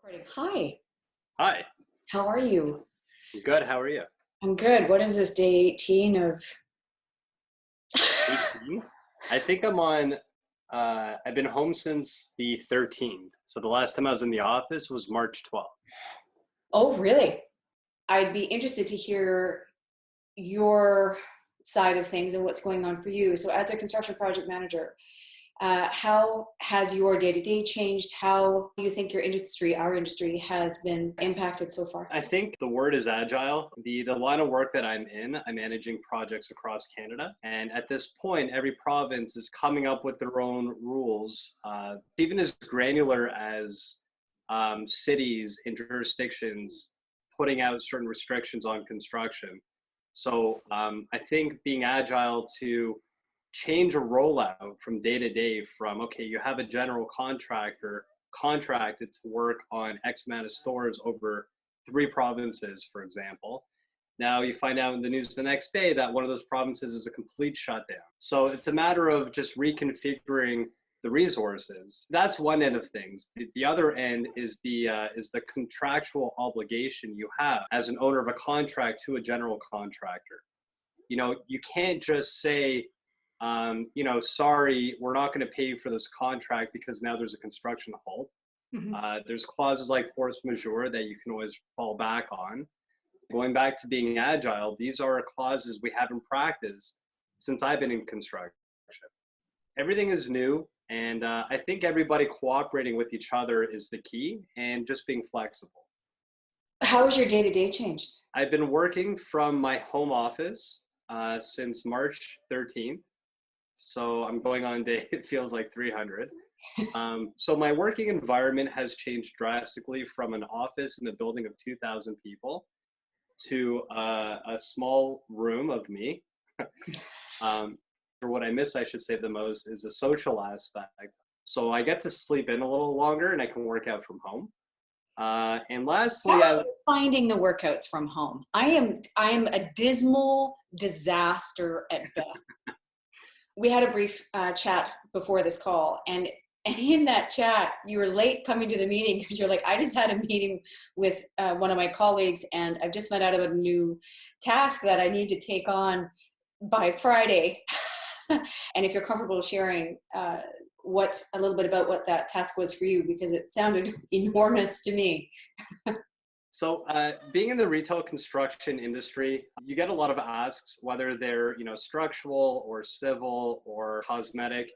Recording. Hi, Hi, how are you? I'm good. How are you? I'm good. What is this, day 18 of? 18? I think I'm on, I've been home since the 13th. So the last time I was in the office was March 12th. Oh, really? I'd be interested to hear your side of things and what's going on for you. So, as a construction project manager, how has your day to day changed? How do you think your industry, our industry, has been impacted so far? I think the word is agile. The line of work that I'm in, I'm managing projects across Canada. And at this point, every province is coming up with their own rules, even as granular as cities and jurisdictions putting out certain restrictions on construction. So I think being agile to change a rollout from day to day from, okay, you have a general contractor contracted to work on X amount of stores over three provinces, for example. Now you find out in the news the next day that one of those provinces is a complete shutdown. So it's a matter of just reconfiguring the resources. That's one end of things. The other end is the contractual obligation you have as an owner of a contract to a general contractor. You can't just say, sorry, we're not going to pay you for this contract because now there's a construction halt. Mhm. There's clauses like force majeure that you can always fall back on. Going back to being agile, these are clauses we have in practice since I've been in construction. Everything is new, and I think everybody cooperating with each other is the key, and just being flexible. How has your day to day changed? I've been working from my home office since March 13th. So I'm going on day, it feels like 300. So my working environment has changed drastically from an office in a building of 2,000 people to a small room of me. For what I miss, I should say the most, is the social aspect. So I get to sleep in a little longer and I can work out from home. And How lastly, are you finding the workouts from home? I am a dismal disaster at best. We had a brief chat before this call, and in that chat, you were late coming to the meeting because you're like, I just had a meeting with one of my colleagues, and I've just found out about a new task that I need to take on by Friday. And if you're comfortable sharing what a little bit about what that task was for you, because it sounded enormous to me. So, being in the retail construction industry, you get a lot of asks, whether they're structural or civil or cosmetic.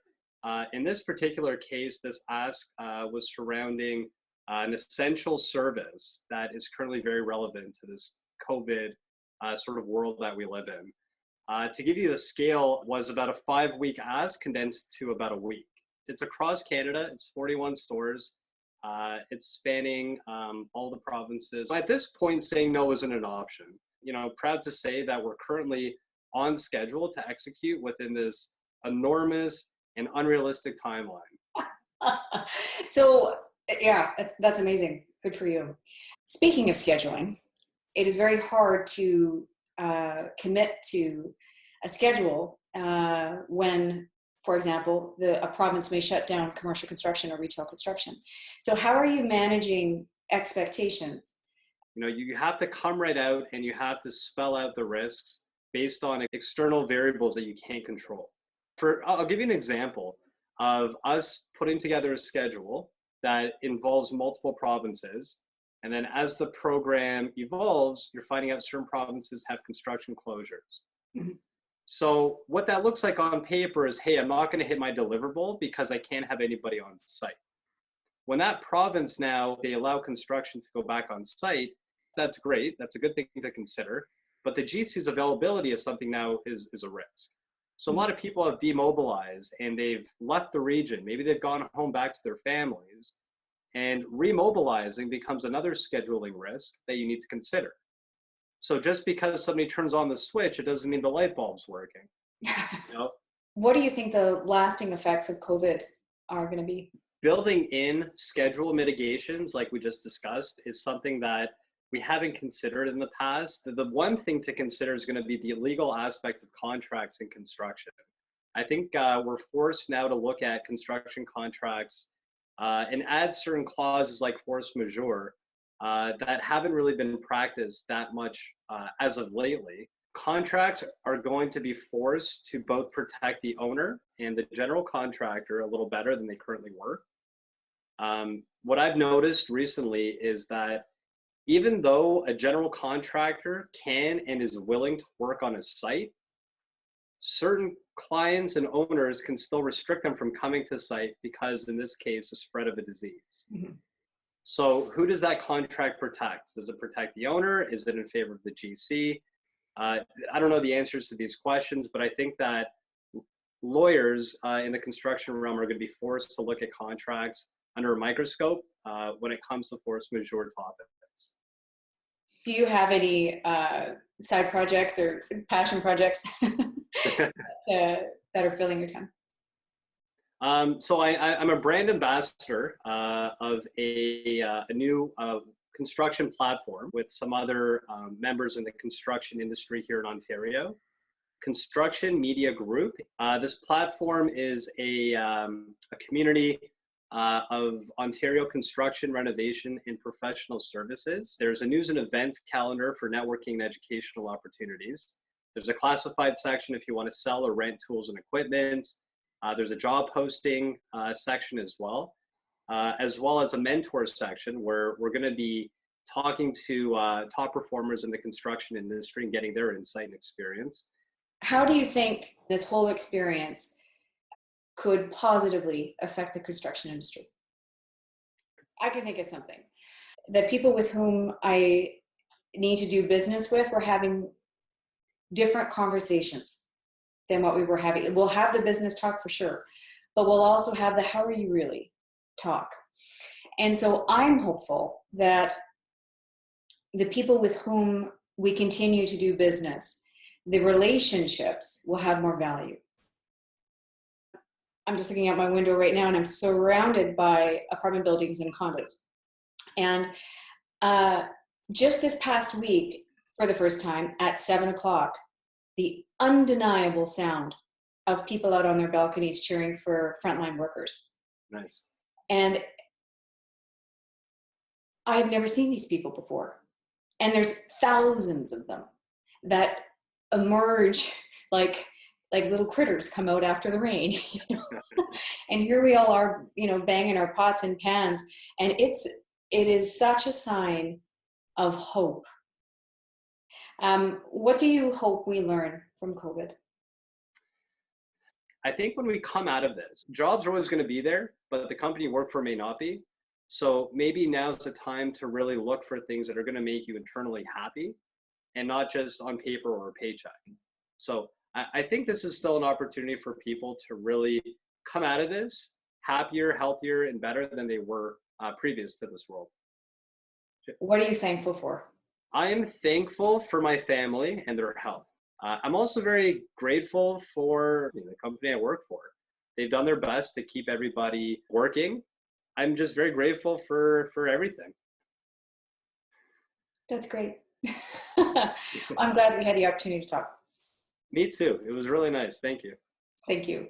In this particular case, this ask was surrounding an essential service that is currently very relevant to this COVID sort of world that we live in. To give you the scale, was about a 5-week ask condensed to about a week. It's across Canada. It's 41 stores. It's spanning all the provinces. At this point, saying no isn't an option. Proud to say that we're currently on schedule to execute within this enormous and unrealistic timeline. So, yeah, that's amazing. Good for you. Speaking of scheduling, it is very hard to commit to a schedule when, for example, a province may shut down commercial construction or retail construction. So how are you managing expectations? You have to come right out and you have to spell out the risks based on external variables that you can't control. I'll give you an example of us putting together a schedule that involves multiple provinces. And then as the program evolves, you're finding out certain provinces have construction closures. Mm-hmm. So what that looks like on paper is, hey, I'm not going to hit my deliverable because I can't have anybody on site. When that province now, they allow construction to go back on site, that's great. That's a good thing to consider. But the GC's availability is something now is a risk. So a lot of people have demobilized and they've left the region. Maybe they've gone home back to their families, and remobilizing becomes another scheduling risk that you need to consider. So just because somebody turns on the switch, it doesn't mean the light bulb's working. What do you think the lasting effects of COVID are going to be? Building in schedule mitigations, like we just discussed, is something that we haven't considered in the past. The one thing to consider is going to be the legal aspect of contracts in construction. I think we're forced now to look at construction contracts and add certain clauses like force majeure that haven't really been practiced that much as of lately. Contracts are going to be forced to both protect the owner and the general contractor a little better than they currently were. What I've noticed recently is that even though a general contractor can and is willing to work on a site, certain clients and owners can still restrict them from coming to site because, in this case, the spread of a disease. Mm-hmm. So who does that contract protect? Does it protect the owner? Is it in favor of the GC? I don't know the answers to these questions, but I think that lawyers in the construction realm are going to be forced to look at contracts under a microscope when it comes to force majeure topics. Do you have any side projects or passion projects that are filling your time? So I'm a brand ambassador of a new construction platform with some other members in the construction industry here in Ontario. Construction Media Group. This platform is a community of Ontario construction, renovation, and professional services. There's a news and events calendar for networking and educational opportunities. There's a classified section if you want to sell or rent tools and equipment. There's a job posting section as well as a mentor section where we're going to be talking to top performers in the construction industry and getting their insight and experience. How do you think this whole experience could positively affect the construction industry? I can think of something. The people with whom I need to do business with, we're having different conversations than what we were having. We'll have the business talk for sure, but we'll also have the how are you really talk. And so I'm hopeful that the people with whom we continue to do business, the relationships will have more value. I'm just looking out my window right now and I'm surrounded by apartment buildings and condos. And just this past week, for the first time at 7 o'clock, the undeniable sound of people out on their balconies cheering for frontline workers. Nice. And I've never seen these people before. And there's thousands of them that emerge like little critters come out after the rain, you know? And here we all are, you know, banging our pots and pans. And it is such a sign of hope. What do you hope we learn from COVID? I think when we come out of this, jobs are always going to be there, but the company you work for may not be. So maybe now's the time to really look for things that are going to make you internally happy and not just on paper or a paycheck. So I think this is still an opportunity for people to really come out of this happier, healthier, and better than they were previous to this world. What are you thankful for? I am thankful for my family and their health. I'm also very grateful for the company I work for. They've done their best to keep everybody working. I'm just very grateful for everything. That's great. I'm glad we had the opportunity to talk. Me too. It was really nice. Thank you. Thank you.